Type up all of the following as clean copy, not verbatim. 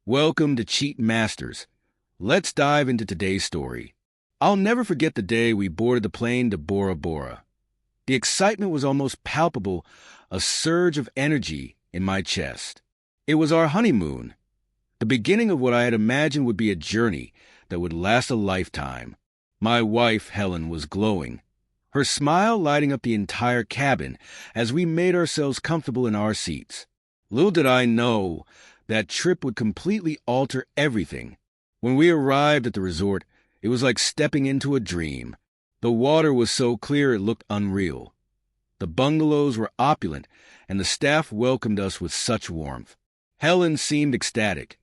Welcome to Cheat Masters. Let's dive into today's story. I'll never forget the day we boarded the plane to Bora Bora. The excitement was almost palpable, a surge of energy in my chest. It was our honeymoon, the beginning of what I had imagined would be a journey that would last a lifetime. My wife, Helen, was glowing, her smile lighting up the entire cabin as we made ourselves comfortable in our seats. Little did I know that trip would completely alter everything. When we arrived at the resort, it was like stepping into a dream. The water was so clear it looked unreal. The bungalows were opulent, and the staff welcomed us with such warmth. Helen seemed ecstatic,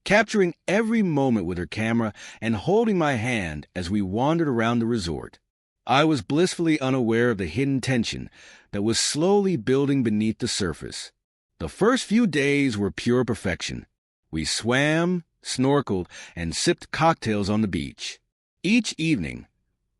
capturing every moment with her camera and holding my hand as we wandered around the resort. I was blissfully unaware of the hidden tension that was slowly building beneath the surface. The first few days were pure perfection. We swam, snorkeled, and sipped cocktails on the beach. Each evening,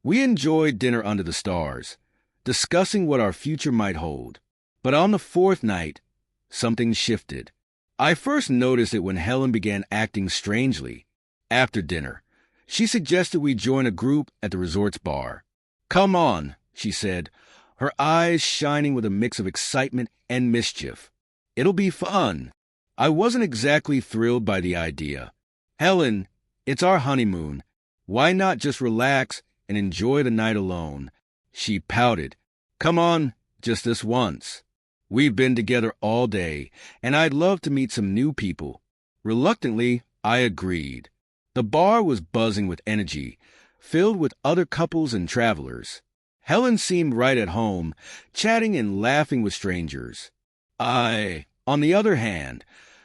we enjoyed dinner under the stars, discussing what our future might hold. But on the fourth night, something shifted. I first noticed it when Helen began acting strangely. After dinner, she suggested we join a group at the resort's bar. "Come on," she said, her eyes shining with a mix of excitement and mischief. "It'll be fun." I wasn't exactly thrilled by the idea. "Helen, it's our honeymoon. Why not just relax and enjoy the night alone?" She pouted. "Come on, just this once. We've been together all day, and I'd love to meet some new people." Reluctantly, I agreed. The bar was buzzing with energy, filled with other couples and travelers. Helen seemed right at home, chatting and laughing with strangers. I, on the other hand,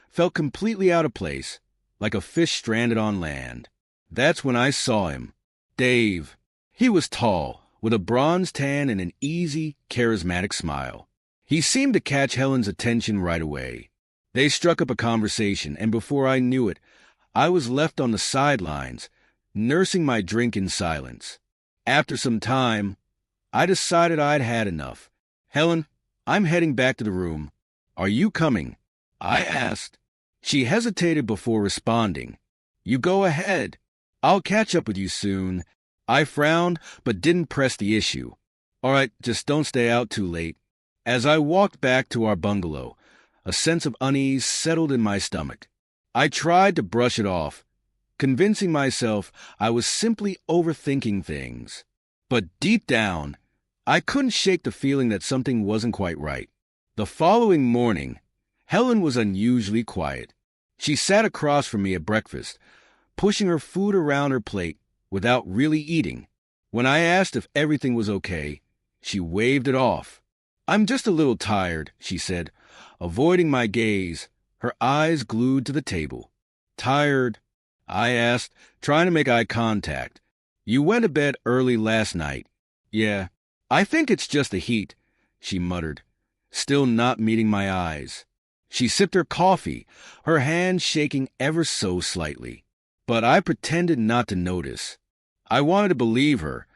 felt completely out of place, like a fish stranded on land. That's when I saw him. Dave. He was tall, with a bronze tan and an easy, charismatic smile. He seemed to catch Helen's attention right away. They struck up a conversation, and before I knew it, I was left on the sidelines, nursing my drink in silence. After some time, I decided I'd had enough. "Helen, I'm heading back to the room. Are you coming?" I asked. She hesitated before responding. "You go ahead. I'll catch up with you soon." I frowned, but didn't press the issue. "All right, just don't stay out too late." As I walked back to our bungalow, a sense of unease settled in my stomach. I tried to brush it off, convincing myself I was simply overthinking things. But deep down, I couldn't shake the feeling that something wasn't quite right. The following morning, Helen was unusually quiet. She sat across from me at breakfast, pushing her food around her plate without really eating. When I asked if everything was okay, she waved it off. "I'm just a little tired," she said, avoiding my gaze, her eyes glued to the table. "Tired?" I asked, trying to make eye contact. "You went to bed early last night." "Yeah, I think it's just the heat," she muttered, still not meeting my eyes. She sipped her coffee, her hand shaking ever so slightly. But I pretended not to notice. I wanted to believe her,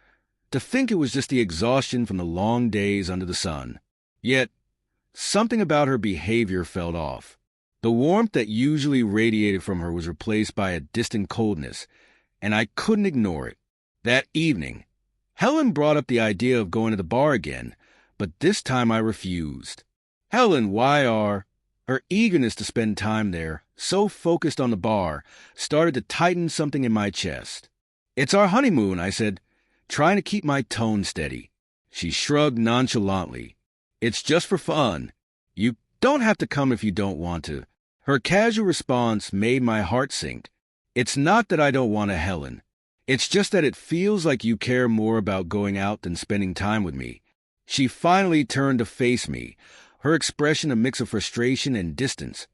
to think it was just the exhaustion from the long days under the sun. Yet, something about her behavior felt off. The warmth that usually radiated from her was replaced by a distant coldness, and I couldn't ignore it. That evening, Helen brought up the idea of going to the bar again, but this time I refused. "Helen, why are—" Her eagerness to spend time there, so focused on the bar, started to tighten something in my chest. "It's our honeymoon," I said, trying to keep my tone steady. She shrugged nonchalantly. "It's just for fun. You don't have to come if you don't want to." Her casual response made my heart sink. "It's not that I don't want to, Helen. It's just that it feels like you care more about going out than spending time with me." She finally turned to face me, her expression a mix of frustration and distance,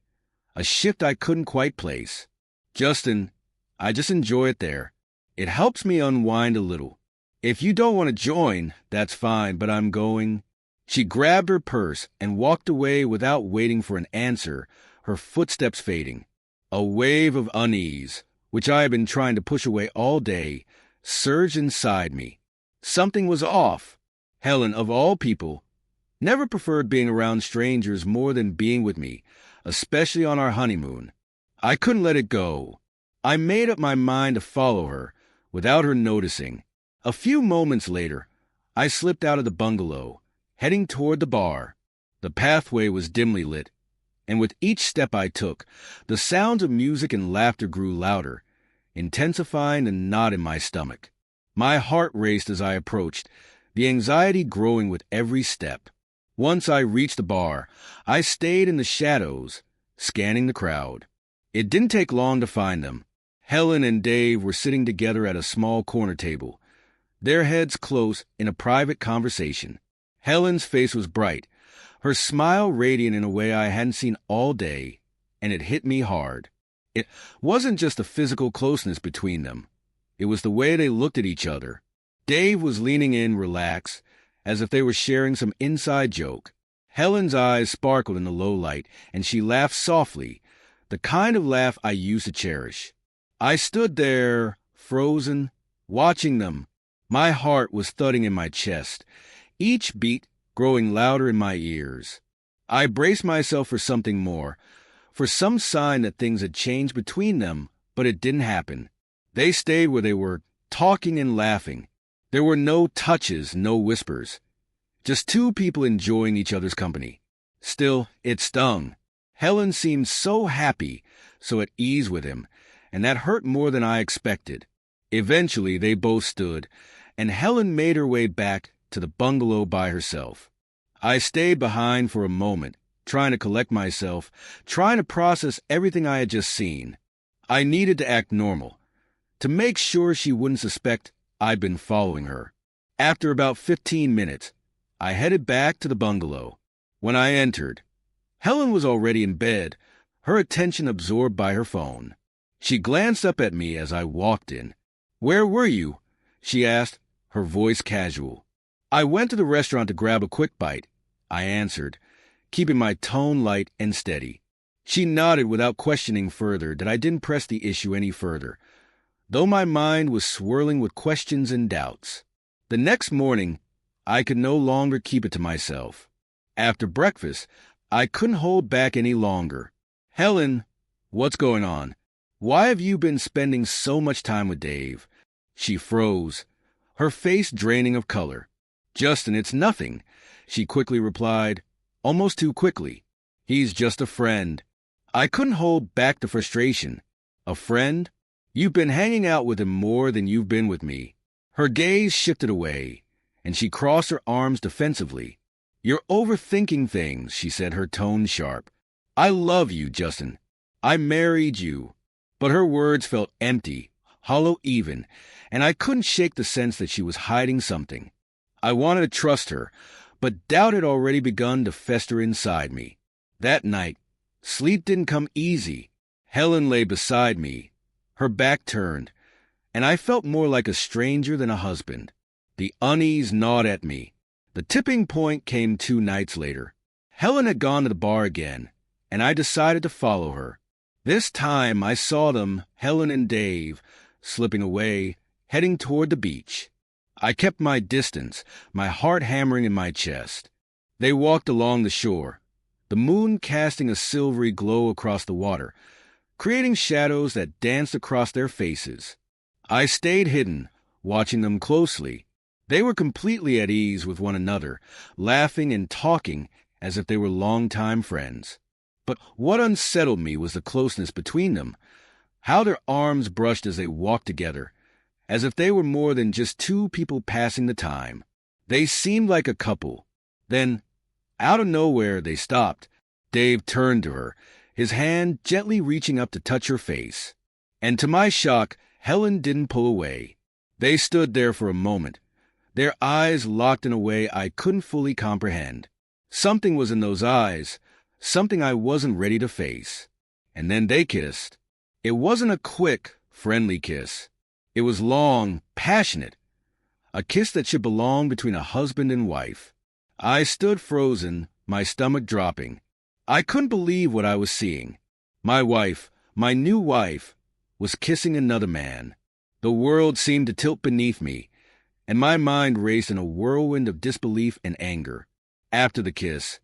a shift I couldn't quite place. "Justin, I just enjoy it there. It helps me unwind a little. If you don't want to join, that's fine, but I'm going." She grabbed her purse and walked away without waiting for an answer, her footsteps fading. A wave of unease, which I had been trying to push away all day, surged inside me. Something was off. Helen, of all people, never preferred being around strangers more than being with me, especially on our honeymoon. I couldn't let it go. I made up my mind to follow her, without her noticing. A few moments later, I slipped out of the bungalow, heading toward the bar. The pathway was dimly lit, and with each step I took, the sounds of music and laughter grew louder, intensifying the knot in my stomach. My heart raced as I approached, the anxiety growing with every step. Once I reached the bar, I stayed in the shadows, scanning the crowd. It didn't take long to find them. Helen and Dave were sitting together at a small corner table, their heads close in a private conversation. Helen's face was bright, her smile radiant in a way I hadn't seen all day, and it hit me hard. It wasn't just the physical closeness between them. It was the way they looked at each other. Dave was leaning in, relaxed, as if they were sharing some inside joke. Helen's eyes sparkled in the low light, and she laughed softly, the kind of laugh I used to cherish. I stood there, frozen, watching them. My heart was thudding in my chest, each beat growing louder in my ears. I braced myself for something more, for some sign that things had changed between them, but it didn't happen. They stayed where they were, talking and laughing. There were no touches, no whispers. Just two people enjoying each other's company. Still, it stung. Helen seemed so happy, so at ease with him, and that hurt more than I expected. Eventually, they both stood, and Helen made her way back to the bungalow by herself. I stayed behind for a moment, trying to collect myself, trying to process everything I had just seen. I needed to act normal, to make sure she wouldn't suspect I'd been following her. After about 15 minutes, I headed back to the bungalow. When I entered, Helen was already in bed, her attention absorbed by her phone. She glanced up at me as I walked in. "Where were you?" she asked, her voice casual. "I went to the restaurant to grab a quick bite," I answered, keeping my tone light and steady. She nodded without questioning further that I didn't press the issue any further, though my mind was swirling with questions and doubts. The next morning, I could no longer keep it to myself. After breakfast, I couldn't hold back any longer. "Helen, what's going on? Why have you been spending so much time with Dave?" She froze, her face draining of color. "Justin, it's nothing," she quickly replied, almost too quickly. "He's just a friend." I couldn't hold back the frustration. "A friend? You've been hanging out with him more than you've been with me." Her gaze shifted away, and she crossed her arms defensively. "You're overthinking things," she said, her tone sharp. "I love you, Justin. I married you." But her words felt empty, hollow even, and I couldn't shake the sense that she was hiding something. I wanted to trust her, but doubt had already begun to fester inside me. That night, sleep didn't come easy. Helen lay beside me, her back turned, and I felt more like a stranger than a husband. The unease gnawed at me. The tipping point came 2 nights later. Helen had gone to the bar again, and I decided to follow her. This time I saw them, Helen and Dave, slipping away, heading toward the beach. I kept my distance, my heart hammering in my chest. They walked along the shore, the moon casting a silvery glow across the water, creating shadows that danced across their faces. I stayed hidden, watching them closely. They were completely at ease with one another, laughing and talking as if they were longtime friends. But what unsettled me was the closeness between them, how their arms brushed as they walked together, as if they were more than just two people passing the time. They seemed like a couple. Then, out of nowhere, they stopped. Dave turned to her, his hand gently reaching up to touch her face. And to my shock, Helen didn't pull away. They stood there for a moment, their eyes locked in a way I couldn't fully comprehend. Something was in those eyes, something I wasn't ready to face. And then they kissed. It wasn't a quick, friendly kiss. It was long, passionate. A kiss that should belong between a husband and wife. I stood frozen, my stomach dropping. I couldn't believe what I was seeing. My wife, my new wife, was kissing another man. The world seemed to tilt beneath me, and my mind raced in a whirlwind of disbelief and anger. After the kiss,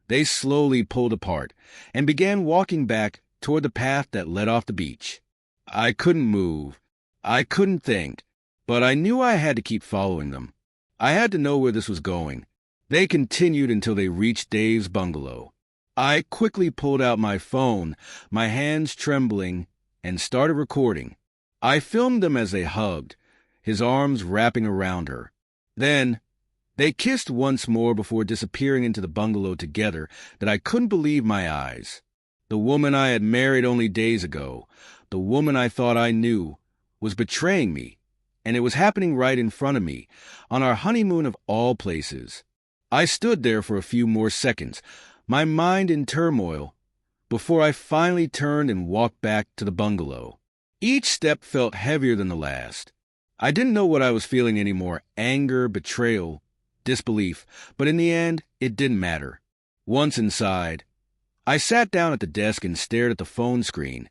they slowly pulled apart and began walking back toward the path that led off the beach. I couldn't move. I couldn't think. But I knew I had to keep following them. I had to know where this was going. They continued until they reached Dave's bungalow. I quickly pulled out my phone, my hands trembling, and started recording. I filmed them as they hugged, his arms wrapping around her. Then, they kissed once more before disappearing into the bungalow together that I couldn't believe my eyes. The woman I had married only days ago, the woman I thought I knew, was betraying me, and it was happening right in front of me, on our honeymoon of all places. I stood there for a few more seconds, my mind in turmoil, before I finally turned and walked back to the bungalow. Each step felt heavier than the last. I didn't know what I was feeling anymore, anger, betrayal, disbelief, but in the end, it didn't matter. Once inside, I sat down at the desk and stared at the phone screen,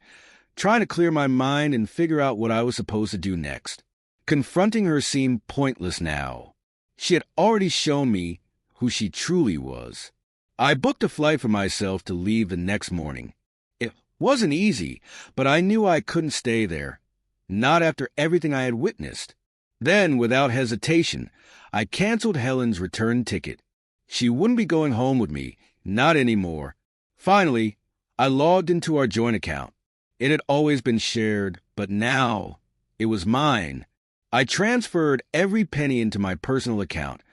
trying to clear my mind and figure out what I was supposed to do next. Confronting her seemed pointless now. She had already shown me who she truly was. I booked a flight for myself to leave the next morning. It wasn't easy, but I knew I couldn't stay there, not after everything I had witnessed. Then, without hesitation, I canceled Helen's return ticket. She wouldn't be going home with me, not anymore. Finally, I logged into our joint account. It had always been shared, but now it was mine. I transferred every penny into my personal account,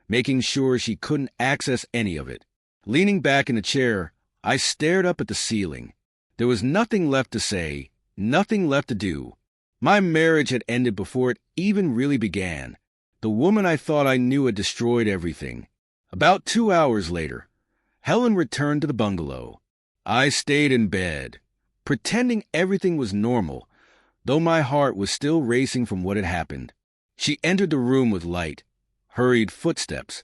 making sure she couldn't access any of it. Leaning back in the chair, I stared up at the ceiling. There was nothing left to say, nothing left to do. My marriage had ended before it even really began. The woman I thought I knew had destroyed everything. About 2 hours later, Helen returned to the bungalow. I stayed in bed, pretending everything was normal, though my heart was still racing from what had happened. She entered the room with light, hurried footsteps,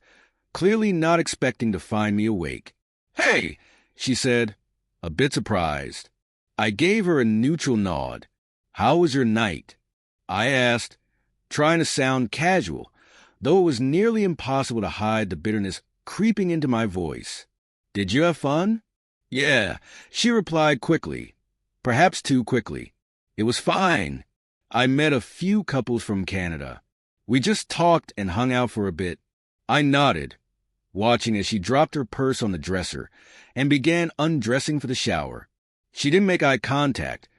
clearly not expecting to find me awake. "Hey," she said, a bit surprised. I gave her a neutral nod. "How was your night?" I asked, trying to sound casual, though it was nearly impossible to hide the bitterness creeping into my voice. "Did you have fun?" "Yeah," she replied quickly, perhaps too quickly. "It was fine. I met a few couples from Canada. We just talked and hung out for a bit." I nodded, watching as she dropped her purse on the dresser and began undressing for the shower. She didn't make eye contact,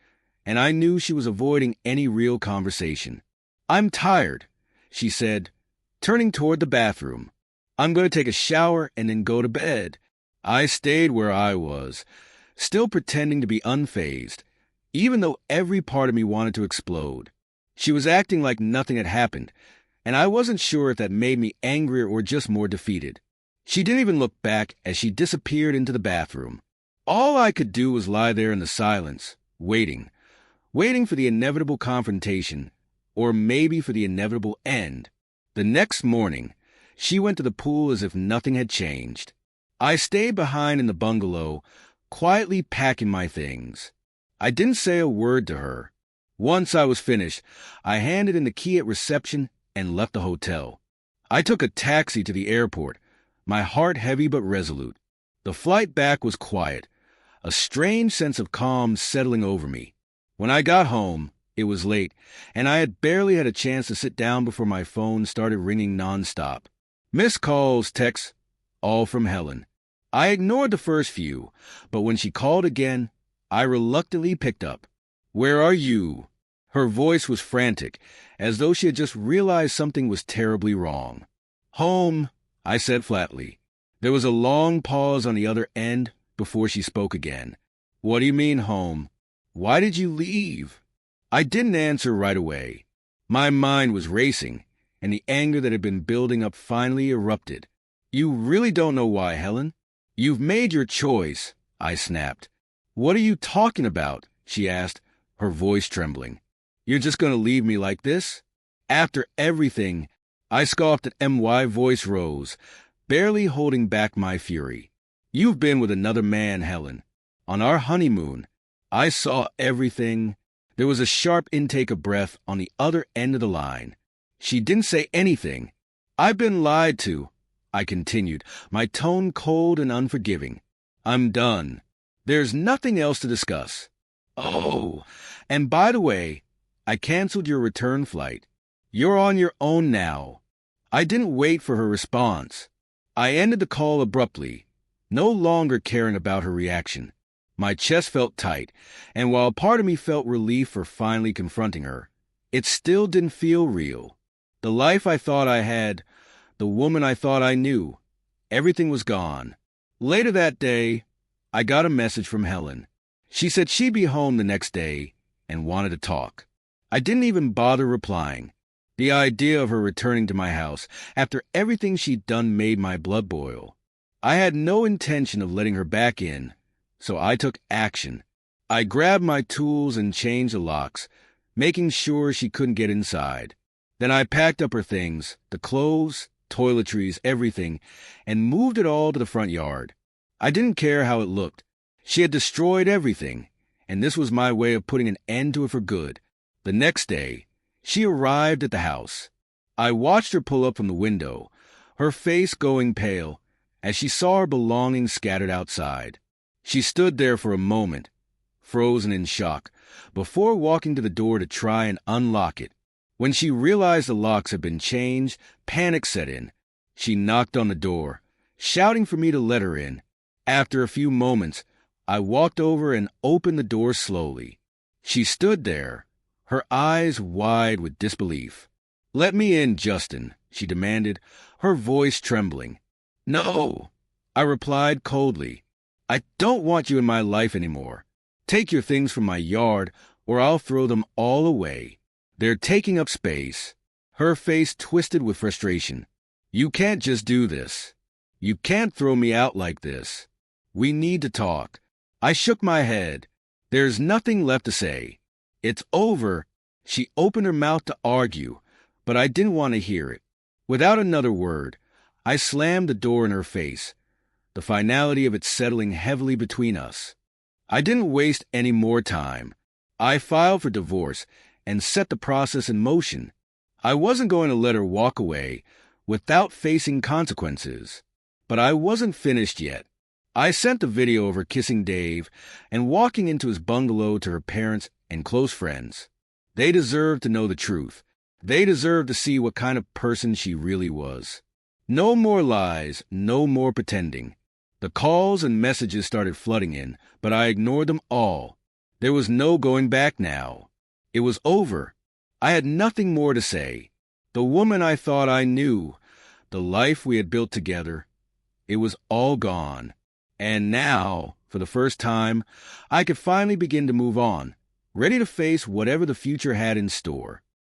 and I knew she was avoiding any real conversation. "I'm tired," she said, turning toward the bathroom. "I'm going to take a shower and then go to bed." I stayed where I was, still pretending to be unfazed, even though every part of me wanted to explode. She was acting like nothing had happened, and I wasn't sure if that made me angrier or just more defeated. She didn't even look back as she disappeared into the bathroom. All I could do was lie there in the silence, waiting for the inevitable confrontation, or maybe for the inevitable end. The next morning, she went to the pool as if nothing had changed. I stayed behind in the bungalow, quietly packing my things. I didn't say a word to her. Once I was finished, I handed in the key at reception and left the hotel. I took a taxi to the airport, my heart heavy but resolute. The flight back was quiet, a strange sense of calm settling over me. When I got home, it was late, and I had barely had a chance to sit down before my phone started ringing nonstop. Missed calls, texts, all from Helen. I ignored the first few, but when she called again, I reluctantly picked up. "Where are you?" Her voice was frantic, as though she had just realized something was terribly wrong. "Home," I said flatly. There was a long pause on the other end before she spoke again. "What do you mean, home? Why did you leave?" I didn't answer right away. My mind was racing, and the anger that had been building up finally erupted. "You really don't know why, Helen? You've made your choice," I snapped. "What are you talking about?" she asked, her voice trembling. "You're just going to leave me like this?" After everything, I scoffed at my voice rose, barely holding back my fury. "You've been with another man, Helen. On our honeymoon, I saw everything." There was a sharp intake of breath on the other end of the line. She didn't say anything. "I've been lied to," I continued, my tone cold and unforgiving. "I'm done. There's nothing else to discuss." Oh, and by the way, I canceled your return flight. You're on your own now. I didn't wait for her response. I ended the call abruptly, no longer caring about her reaction. My chest felt tight, and while part of me felt relief for finally confronting her, it still didn't feel real. The life I thought I had, the woman I thought I knew, everything was gone. Later that day, I got a message from Helen. She said she'd be home the next day and wanted to talk. I didn't even bother replying. The idea of her returning to my house after everything she'd done made my blood boil. I had no intention of letting her back in, so I took action. I grabbed my tools and changed the locks, making sure she couldn't get inside. Then I packed up her things, the clothes, toiletries, everything, and moved it all to the front yard. I didn't care how it looked. She had destroyed everything, and this was my way of putting an end to it for good. The next day, she arrived at the house. I watched her pull up from the window, her face going pale, as she saw her belongings scattered outside. She stood there for a moment, frozen in shock, before walking to the door to try and unlock it. When she realized the locks had been changed, panic set in. She knocked on the door, shouting for me to let her in. After a few moments, I walked over and opened the door slowly. She stood there, her eyes wide with disbelief. "Let me in, Justin," she demanded, her voice trembling. "No," I replied coldly. "I don't want you in my life anymore. Take your things from my yard, or I'll throw them all away. They're taking up space." Her face twisted with frustration. "You can't just do this. You can't throw me out like this. We need to talk." I shook my head. There's nothing left to say. It's over. She opened her mouth to argue, but I didn't want to hear it. Without another word, I slammed the door in her face, the finality of it settling heavily between us. I didn't waste any more time. I filed for divorce and set the process in motion. I wasn't going to let her walk away without facing consequences. But I wasn't finished yet. I sent a video of her kissing Dave and walking into his bungalow to her parents and close friends. They deserved to know the truth. They deserved to see what kind of person she really was. No more lies, no more pretending. The calls and messages started flooding in, but I ignored them all. There was no going back now. It was over. I had nothing more to say. The woman I thought I knew, the life we had built together, it was all gone. And now, for the first time, I could finally begin to move on, ready to face whatever the future had in store.